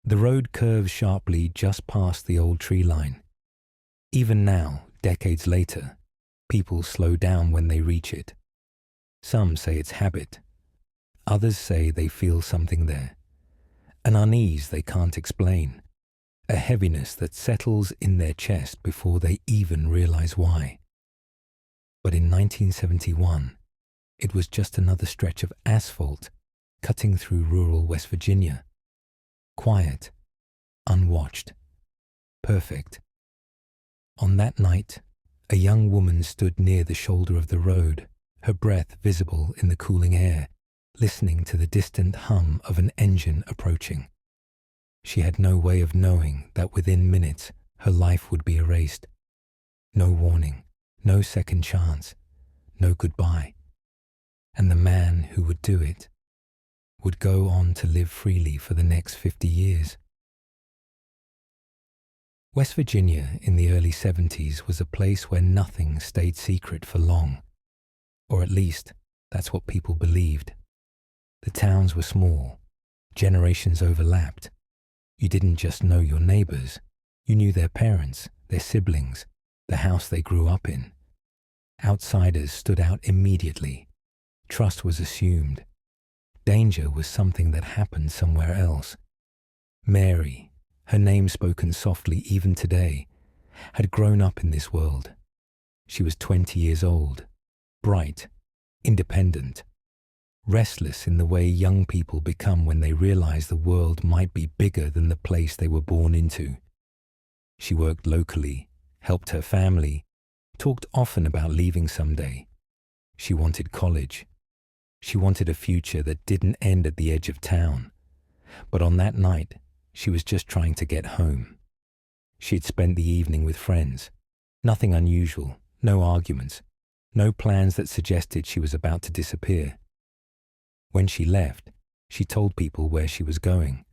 The road curves sharply just past the old tree line. Even now, decades later, people slow down when they reach it. Some say it's habit. Others say they feel something there. An unease they can't explain. A heaviness that settles in their chest before they even realize why. But in 1971, it was just another stretch of asphalt cutting through rural West Virginia. Quiet, unwatched, perfect. On that night, a young woman stood near the shoulder of the road, her breath visible in the cooling air, listening to the distant hum of an engine approaching. She had no way of knowing that within minutes her life would be erased. No warning, no second chance, no goodbye. And the man who would do it would go on to live freely for the next 50 years. West Virginia in the early 70s was a place where nothing stayed secret for long. Or at least, that's what people believed. The towns were small, generations overlapped. You didn't just know your neighbors, you knew their parents, their siblings, the house they grew up in. Outsiders stood out immediately. Trust was assumed. Danger was something that happened somewhere else. Mary, her name spoken softly even today, had grown up in this world. She was 20 years old, bright, independent, restless in the way young people become when they realize the world might be bigger than the place they were born into. She worked locally, helped her family, talked often about leaving someday. She wanted college. She wanted a future that didn't end at the edge of town. But on that night, she was just trying to get home. She had spent the evening with friends. Nothing unusual, no arguments, no plans that suggested she was about to disappear. When she left, she told people where she was going.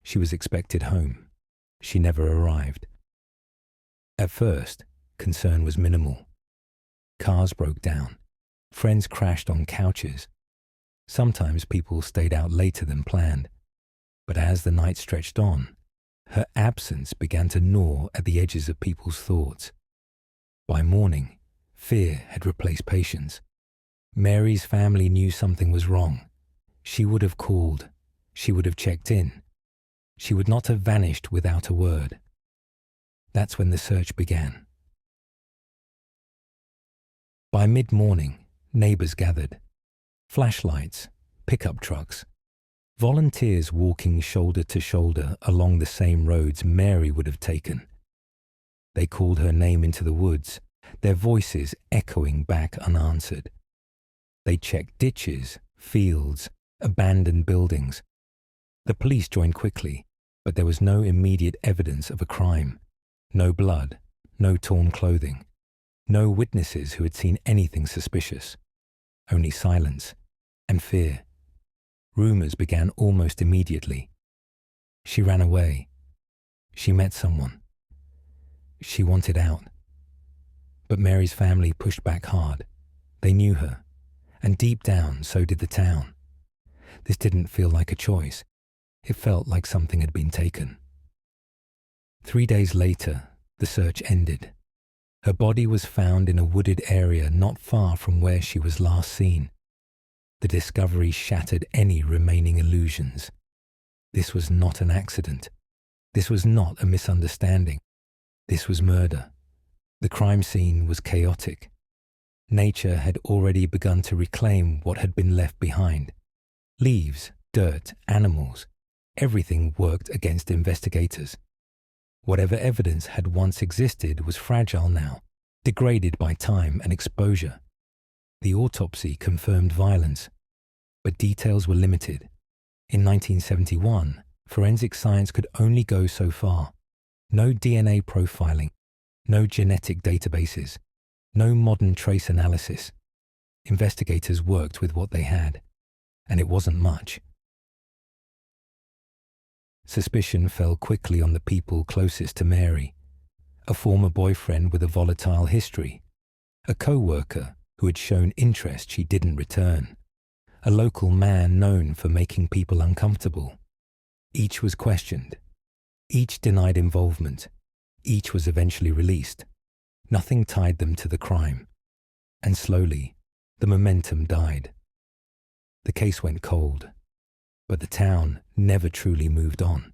She was expected home. She never arrived. At first, concern was minimal. Cars broke down. Friends crashed on couches. Sometimes people stayed out later than planned. But as the night stretched on, her absence began to gnaw at the edges of people's thoughts. By morning, fear had replaced patience. Mary's family knew something was wrong. She would have called. She would have checked in. She would not have vanished without a word. That's when the search began. By mid-morning, neighbors gathered. Flashlights, pickup trucks, volunteers walking shoulder to shoulder along the same roads Mary would have taken. They called her name into the woods, their voices echoing back unanswered. They checked ditches, fields, abandoned buildings. The police joined quickly, but there was no immediate evidence of a crime. No blood, no torn clothing, no witnesses who had seen anything suspicious. Only silence and fear. Rumors began almost immediately. She ran away. She met someone. She wanted out. But Mary's family pushed back hard. They knew her, and deep down so did the town. This didn't feel like a choice. It felt like something had been taken. 3 days later, the search ended. Her body was found in a wooded area not far from where she was last seen. The discovery shattered any remaining illusions. This was not an accident. This was not a misunderstanding. This was murder. The crime scene was chaotic. Nature had already begun to reclaim what had been left behind. Leaves, dirt, animals, everything worked against investigators. Whatever evidence had once existed was fragile now, degraded by time and exposure. The autopsy confirmed violence, but details were limited. In 1971, forensic science could only go so far. No DNA profiling, no genetic databases, no modern trace analysis. Investigators worked with what they had, and it wasn't much. Suspicion fell quickly on the people closest to Mary. A former boyfriend with a volatile history, a co-worker who had shown interest she didn't return, a local man known for making people uncomfortable. Each was questioned, Each denied involvement. Each was eventually released. Nothing tied them to the crime. And slowly, the momentum died. The case went cold, but the town never truly moved on.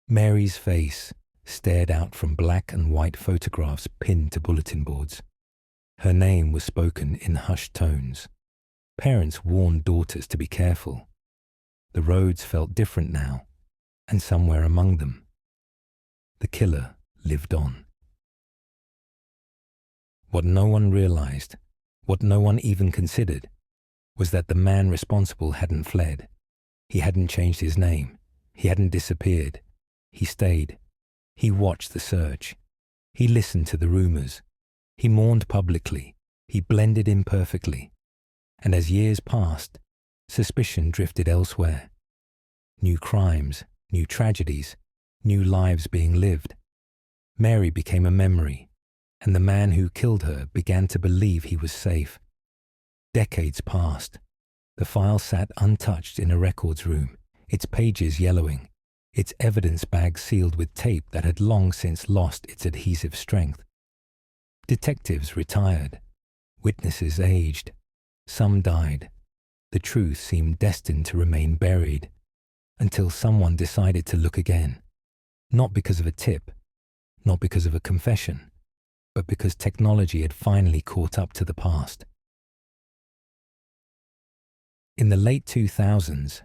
Mary's face stared out from black and white photographs pinned to bulletin boards. Her name was spoken in hushed tones. Parents warned daughters to be careful. The roads felt different now, and somewhere among them, the killer lived on. What no one realized, what no one even considered, was that the man responsible hadn't fled. He hadn't changed his name. He hadn't disappeared. He stayed. He watched the search. He listened to the rumors. He mourned publicly. He blended imperfectly. And as years passed, suspicion drifted elsewhere. New crimes, new tragedies, new lives being lived. Mary became a memory, and the man who killed her began to believe he was safe. Decades passed. The file sat untouched in a records room, its pages yellowing, its evidence bag sealed with tape that had long since lost its adhesive strength. Detectives retired. Witnesses aged. Some died. The truth seemed destined to remain buried, until someone decided to look again. Not because of a tip, not because of a confession, but because technology had finally caught up to the past. In the late 2000s,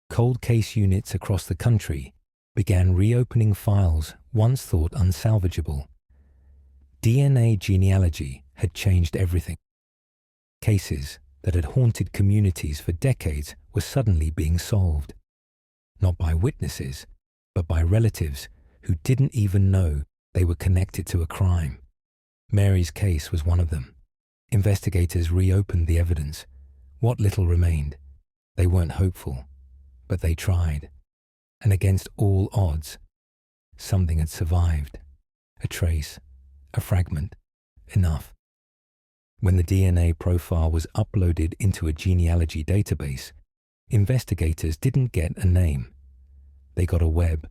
cold case units across the country began reopening files once thought unsalvageable. DNA genealogy had changed everything. Cases that had haunted communities for decades were suddenly being solved, not by witnesses, but by relatives who didn't even know they were connected to a crime. Mary's case was one of them. Investigators reopened the evidence. What little remained. They weren't hopeful, but they tried. And against all odds, something had survived. A trace, a fragment, enough. When the DNA profile was uploaded into a genealogy database, investigators didn't get a name. They got a web,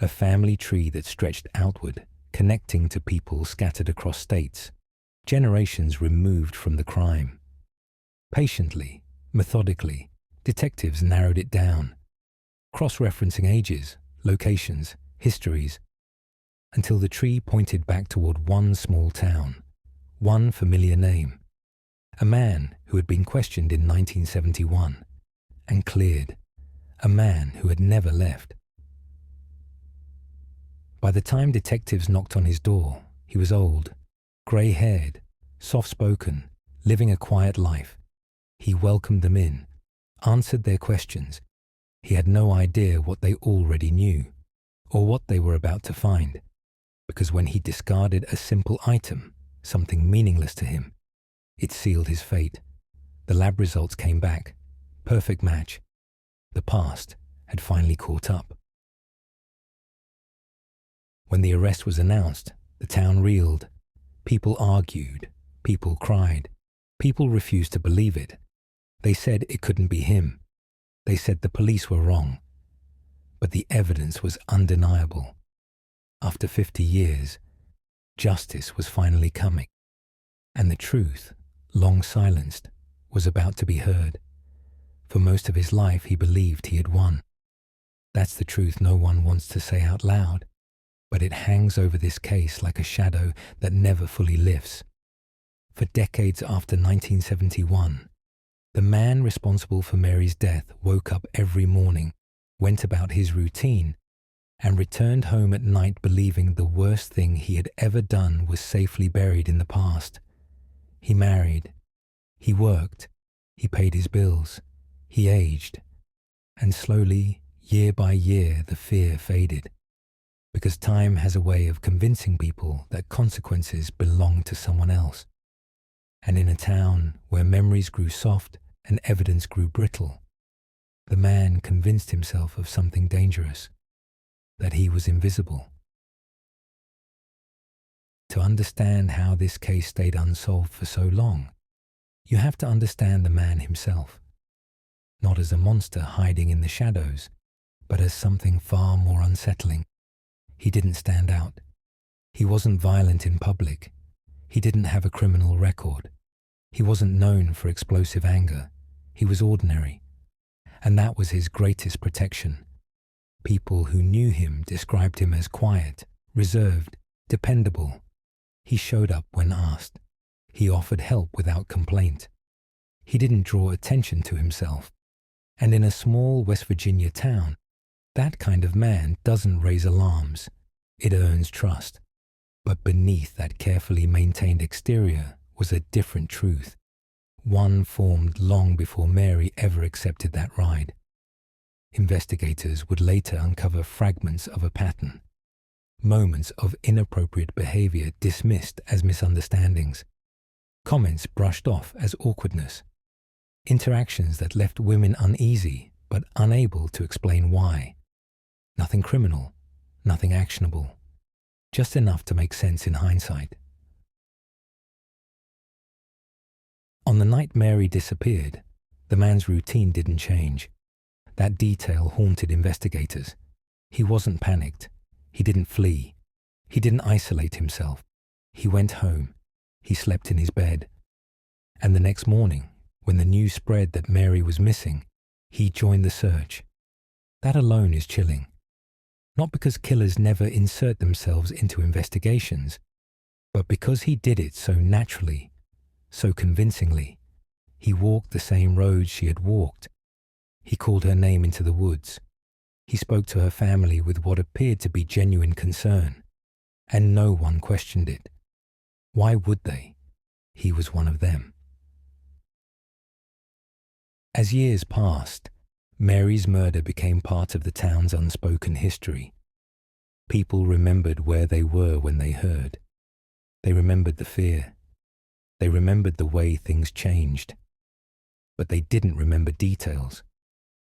a family tree that stretched outward, connecting to people scattered across states, generations removed from the crime. Patiently, methodically, detectives narrowed it down, cross-referencing ages, locations, histories, until the tree pointed back toward one small town, one familiar name, a man who had been questioned in 1971 and cleared, a man who had never left. By the time detectives knocked on his door, he was old, grey-haired, soft-spoken, living a quiet life. He welcomed them in, answered their questions. He had no idea what they already knew, or what they were about to find, because when he discarded a simple item, something meaningless to him, it sealed his fate. The lab results came back. Perfect match. The past had finally caught up. When the arrest was announced, the town reeled. People argued. People cried. People refused to believe it. They said it couldn't be him. They said the police were wrong. But the evidence was undeniable. After 50 years, justice was finally coming. And the truth, long silenced, was about to be heard. For most of his life, he believed he had won. That's the truth no one wants to say out loud, but it hangs over this case like a shadow that never fully lifts. For decades after 1971, the man responsible for Mary's death woke up every morning, went about his routine, and returned home at night believing the worst thing he had ever done was safely buried in the past. He married. He worked. He paid his bills. He aged. And slowly, year by year, the fear faded. Because time has a way of convincing people that consequences belong to someone else. And in a town where memories grew soft and evidence grew brittle, the man convinced himself of something dangerous, that he was invisible. To understand how this case stayed unsolved for so long, you have to understand the man himself, not as a monster hiding in the shadows, but as something far more unsettling. He didn't stand out. He wasn't violent in public. He didn't have a criminal record. He wasn't known for explosive anger. He was ordinary. And that was his greatest protection. People who knew him described him as quiet, reserved, dependable. He showed up when asked. He offered help without complaint. He didn't draw attention to himself. And in a small West Virginia town, that kind of man doesn't raise alarms. It earns trust. But beneath that carefully maintained exterior was a different truth, one formed long before Mary ever accepted that ride. Investigators would later uncover fragments of a pattern, moments of inappropriate behavior dismissed as misunderstandings, comments brushed off as awkwardness, interactions that left women uneasy but unable to explain why. Nothing criminal, nothing actionable, just enough to make sense in hindsight. On the night Mary disappeared, the man's routine didn't change. That detail haunted investigators. He wasn't panicked. He didn't flee. He didn't isolate himself. He went home. He slept in his bed. And the next morning, when the news spread that Mary was missing, he joined the search. That alone is chilling. Not because killers never insert themselves into investigations, but because he did it so naturally, so convincingly. He walked the same roads she had walked. He called her name into the woods. He spoke to her family with what appeared to be genuine concern, and no one questioned it. Why would they? He was one of them. As years passed, Mary's murder became part of the town's unspoken history. People remembered where they were when they heard. They remembered the fear. They remembered the way things changed. But they didn't remember details.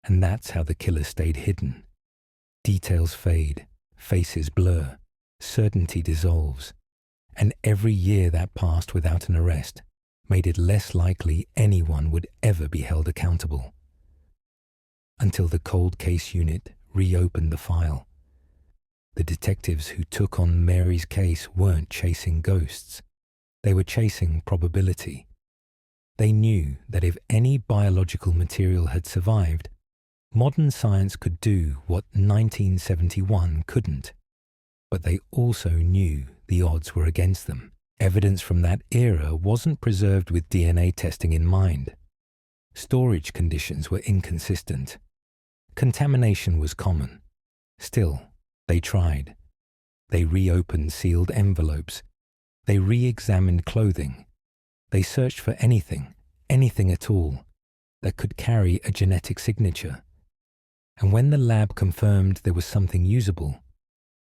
And that's how the killer stayed hidden. Details fade, faces blur, certainty dissolves. And every year that passed without an arrest made it less likely anyone would ever be held accountable. Until the cold case unit reopened the file. The detectives who took on Mary's case weren't chasing ghosts. They were chasing probability. They knew that if any biological material had survived, modern science could do what 1971 couldn't. But they also knew the odds were against them. Evidence from that era wasn't preserved with DNA testing in mind. Storage conditions were inconsistent. Contamination was common. Still, they tried. They reopened sealed envelopes. They re-examined clothing. They searched for anything at all, that could carry a genetic signature. And when the lab confirmed there was something usable,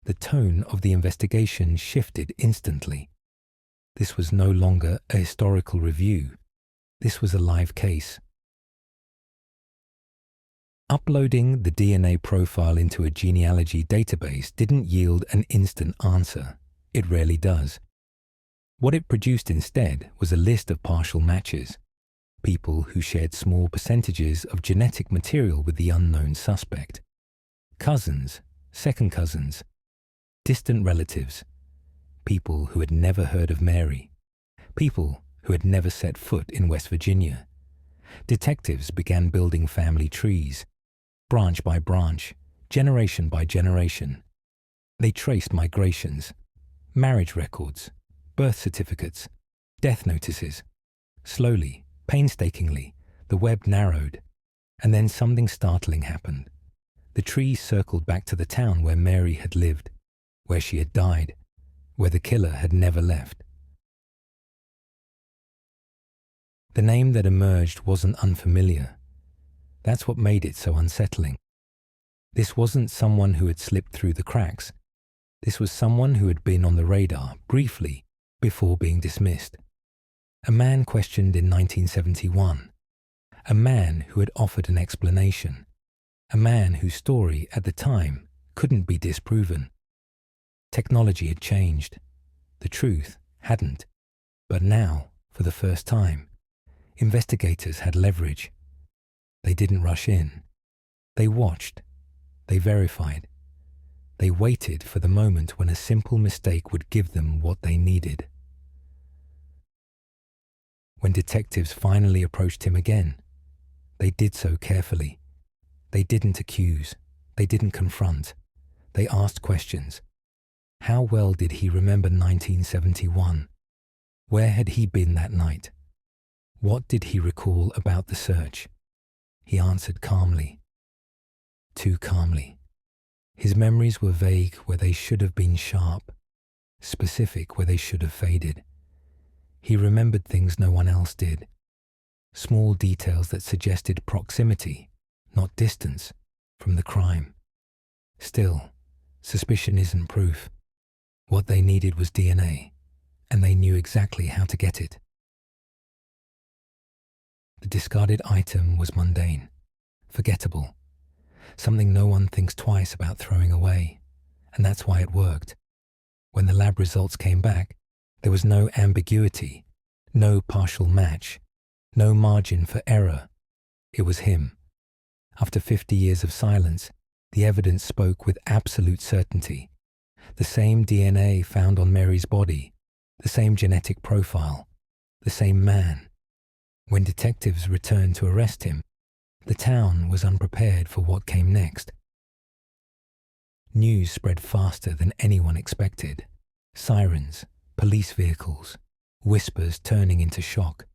the tone of the investigation shifted instantly. This was no longer a historical review. This was a live case. Uploading the DNA profile into a genealogy database didn't yield an instant answer. It rarely does. What it produced instead was a list of partial matches, people who shared small percentages of genetic material with the unknown suspect. Cousins, second cousins, distant relatives, people who had never heard of Mary, people who had never set foot in West Virginia. Detectives began building family trees, branch by branch, generation by generation. They traced migrations, marriage records, birth certificates, death notices. Slowly, painstakingly, the web narrowed, and then something startling happened. The trees circled back to the town where Mary had lived, where she had died, where the killer had never left. The name that emerged wasn't unfamiliar. That's what made it so unsettling. This wasn't someone who had slipped through the cracks. This was someone who had been on the radar briefly before being dismissed. A man questioned in 1971. A man who had offered an explanation. A man whose story at the time couldn't be disproven. Technology had changed. The truth hadn't. But now, for the first time, investigators had leverage. They didn't rush in. They watched. They verified. They waited for the moment when a simple mistake would give them what they needed. When detectives finally approached him again, they did so carefully. They didn't accuse. They didn't confront. They asked questions. How well did he remember 1971? Where had he been that night? What did he recall about the search? He answered calmly. Too calmly. His memories were vague where they should have been sharp, specific where they should have faded. He remembered things no one else did. Small details that suggested proximity, not distance, from the crime. Still, suspicion isn't proof. What they needed was DNA, and they knew exactly how to get it. The discarded item was mundane, forgettable, something no one thinks twice about throwing away, and that's why it worked. When the lab results came back, there was no ambiguity, no partial match, no margin for error. It was him. After 50 years of silence, the evidence spoke with absolute certainty. The same DNA found on Mary's body, the same genetic profile, the same man. When detectives returned to arrest him, the town was unprepared for what came next. News spread faster than anyone expected. Sirens, police vehicles, whispers turning into shock.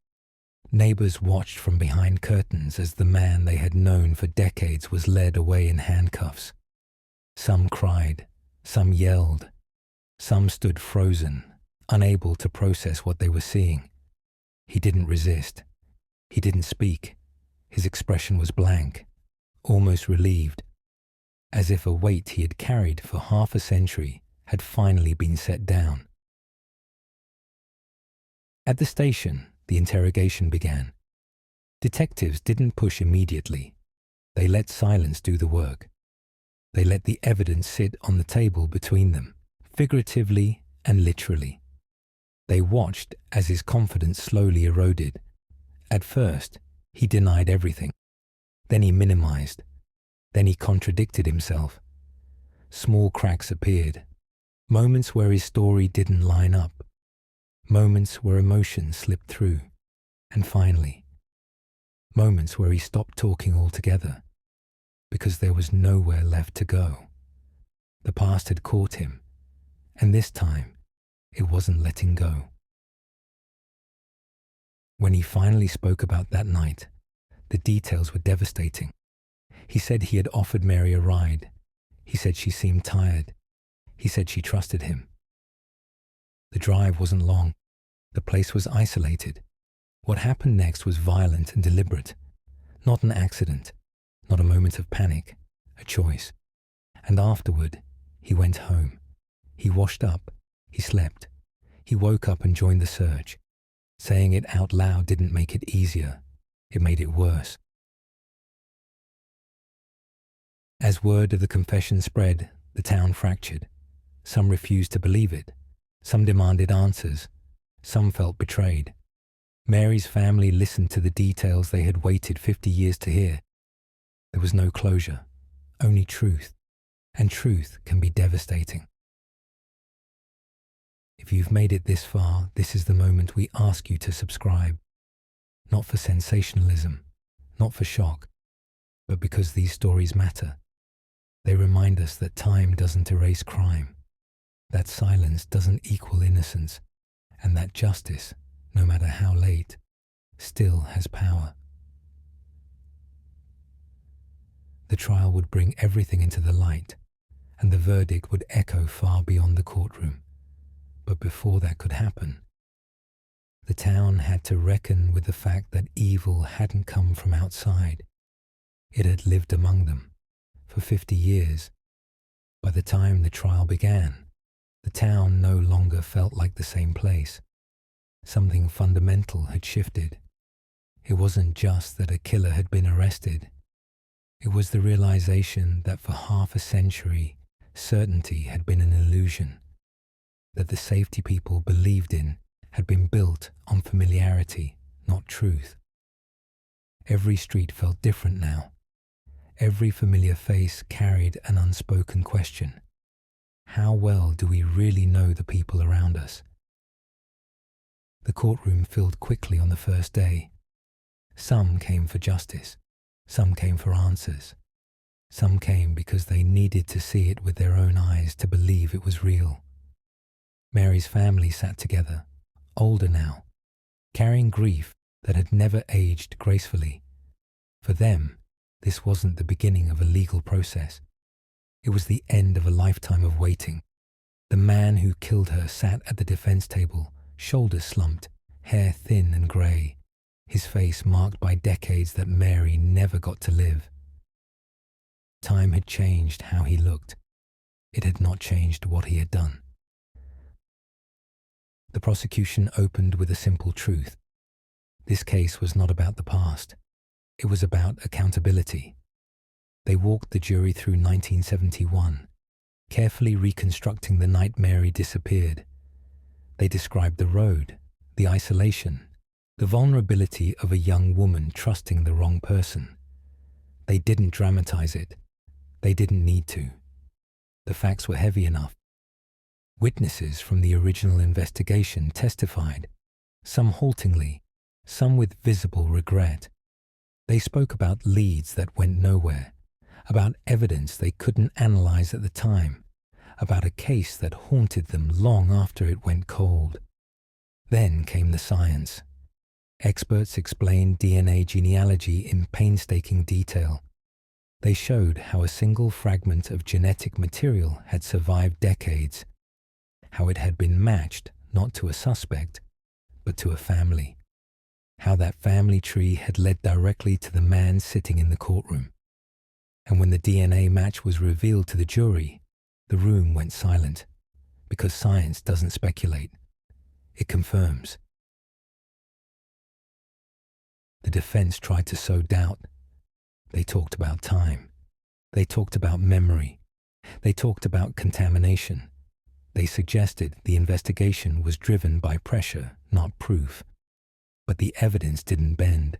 Neighbors watched from behind curtains as the man they had known for decades was led away in handcuffs. Some cried, some yelled, some stood frozen, unable to process what they were seeing. He didn't resist. He didn't speak. His expression was blank, almost relieved, as if a weight he had carried for half a century had finally been set down. At the station, the interrogation began. Detectives didn't push immediately. They let silence do the work. They let the evidence sit on the table between them, figuratively and literally. They watched as his confidence slowly eroded. At first, he denied everything. Then he minimized. Then he contradicted himself. Small cracks appeared. Moments where his story didn't line up. Moments where emotion slipped through. And finally, moments where he stopped talking altogether, because there was nowhere left to go. The past had caught him, and this time, it wasn't letting go. When he finally spoke about that night, the details were devastating. He said he had offered Mary a ride. He said she seemed tired. He said she trusted him. The drive wasn't long. The place was isolated. What happened next was violent and deliberate. Not an accident, not a moment of panic, a choice. And afterward, he went home. He washed up. He slept. He woke up and joined the search. Saying it out loud didn't make it easier. It made it worse. As word of the confession spread, the town fractured. Some refused to believe it. Some demanded answers. Some felt betrayed. Mary's family listened to the details they had waited 50 years to hear. There was no closure, only truth, and truth can be devastating. If you've made it this far, this is the moment we ask you to subscribe. Not for sensationalism, not for shock, but because these stories matter. They remind us that time doesn't erase crime, that silence doesn't equal innocence, and that justice, no matter how late, still has power. The trial would bring everything into the light, and the verdict would echo far beyond the courtroom. But before that could happen, the town had to reckon with the fact that evil hadn't come from outside. It had lived among them for 50 years. By the time the trial began, the town no longer felt like the same place. Something fundamental had shifted. It wasn't just that a killer had been arrested. It was the realization that for half a century, certainty had been an illusion, that the safety people believed in had been built on familiarity, not truth. Every street felt different now. Every familiar face carried an unspoken question. how well do we really know the people around us? The courtroom filled quickly on the first day. Some came for justice. Some came for answers. Some came because they needed to see it with their own eyes to believe it was real. Mary's family sat together, older now, carrying grief that had never aged gracefully. For them, this wasn't the beginning of a legal process. It was the end of a lifetime of waiting. The man who killed her sat at the defense table, shoulders slumped, hair thin and grey, his face marked by decades that Mary never got to live. Time had changed how he looked. It had not changed what he had done. The prosecution opened with a simple truth. This case was not about the past. It was about accountability. They walked the jury through 1971, carefully reconstructing the night Mary disappeared. They described the road, the isolation, the vulnerability of a young woman trusting the wrong person. They didn't dramatize it. They didn't need to. The facts were heavy enough. Witnesses from the original investigation testified, some haltingly, some with visible regret. They spoke about leads that went nowhere, about evidence they couldn't analyze at the time, about a case that haunted them long after it went cold. Then came the science. Experts explained DNA genealogy in painstaking detail. They showed how a single fragment of genetic material had survived decades, how it had been matched not to a suspect, but to a family, how that family tree had led directly to the man sitting in the courtroom. And when the DNA match was revealed to the jury, the room went silent, because science doesn't speculate. It confirms. The defense tried to sow doubt. They talked about time. They talked about memory. They talked about contamination. They suggested the investigation was driven by pressure, not proof. But the evidence didn't bend.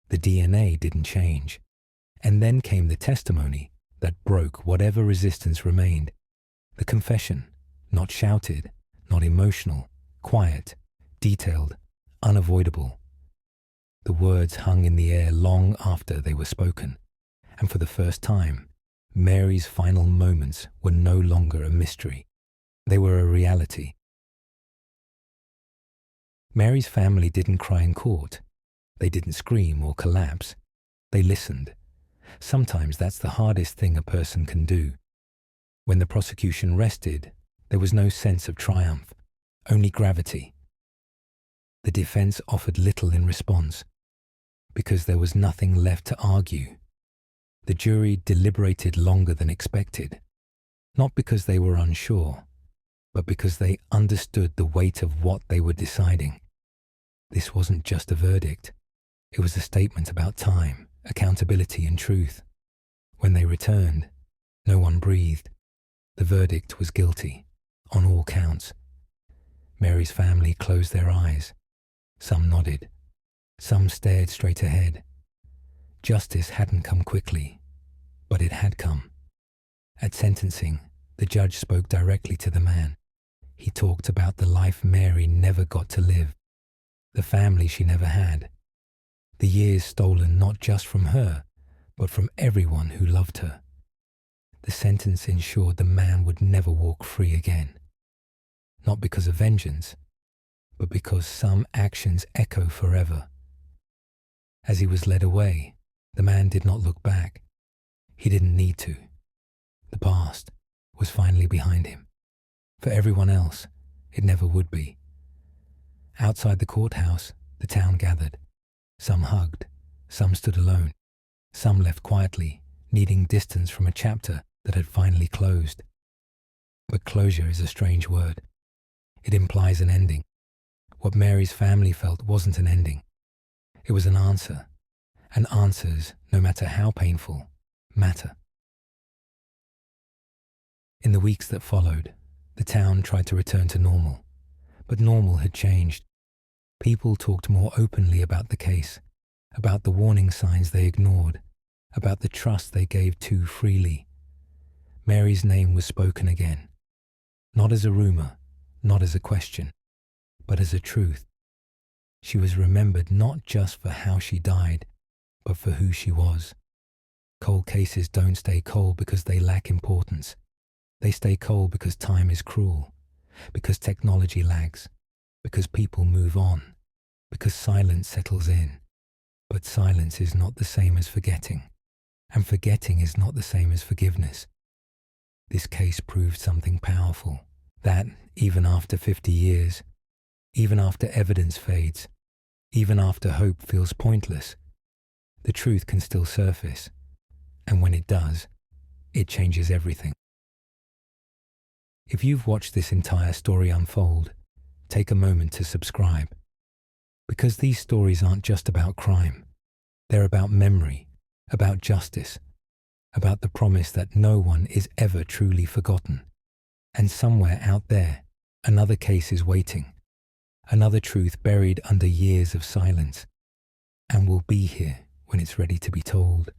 The DNA didn't change. And then came the testimony that broke whatever resistance remained. The confession, not shouted, not emotional, quiet, detailed, unavoidable. The words hung in the air long after they were spoken, and for the first time, Mary's final moments were no longer a mystery. They were a reality. Mary's family didn't cry in court. They didn't scream or collapse. They listened. Sometimes that's the hardest thing a person can do. When the prosecution rested, there was no sense of triumph, only gravity. The defense offered little in response, because there was nothing left to argue. The jury deliberated longer than expected, not because they were unsure, but because they understood the weight of what they were deciding. This wasn't just a verdict. It was a statement about time, accountability, and truth. When they returned, no one breathed. The verdict was guilty, on all counts. Mary's family closed their eyes. Some nodded. Some stared straight ahead. Justice hadn't come quickly, but it had come. At sentencing, the judge spoke directly to the man. He talked about the life Mary never got to live, the family she never had, the years stolen not just from her, but from everyone who loved her. The sentence ensured the man would never walk free again, not because of vengeance, but because some actions echo forever. As he was led away, the man did not look back. He didn't need to. The past was finally behind him. For everyone else, it never would be. Outside the courthouse, the town gathered. Some hugged, some stood alone, some left quietly, needing distance from a chapter that had finally closed. But closure is a strange word. It implies an ending. What Mary's family felt wasn't an ending. It was an answer. And answers, no matter how painful, matter. In the weeks that followed, the town tried to return to normal. But normal had changed. People talked more openly about the case, about the warning signs they ignored, about the trust they gave too freely. Mary's name was spoken again. not as a rumor, not as a question, but as a truth. She was remembered not just for how she died, but for who she was. Cold cases don't stay cold because they lack importance. They stay cold because time is cruel, because technology lags, because people move on, because silence settles in. But silence is not the same as forgetting, and forgetting is not the same as forgiveness. This case proved something powerful, that even after 50 years, even after evidence fades, even after hope feels pointless, the truth can still surface, and when it does, it changes everything. If you've watched this entire story unfold, take a moment to subscribe. Because these stories aren't just about crime. They're about memory, about justice, about the promise that no one is ever truly forgotten. And somewhere out there, another case is waiting, another truth buried under years of silence, and will be here when it's ready to be told.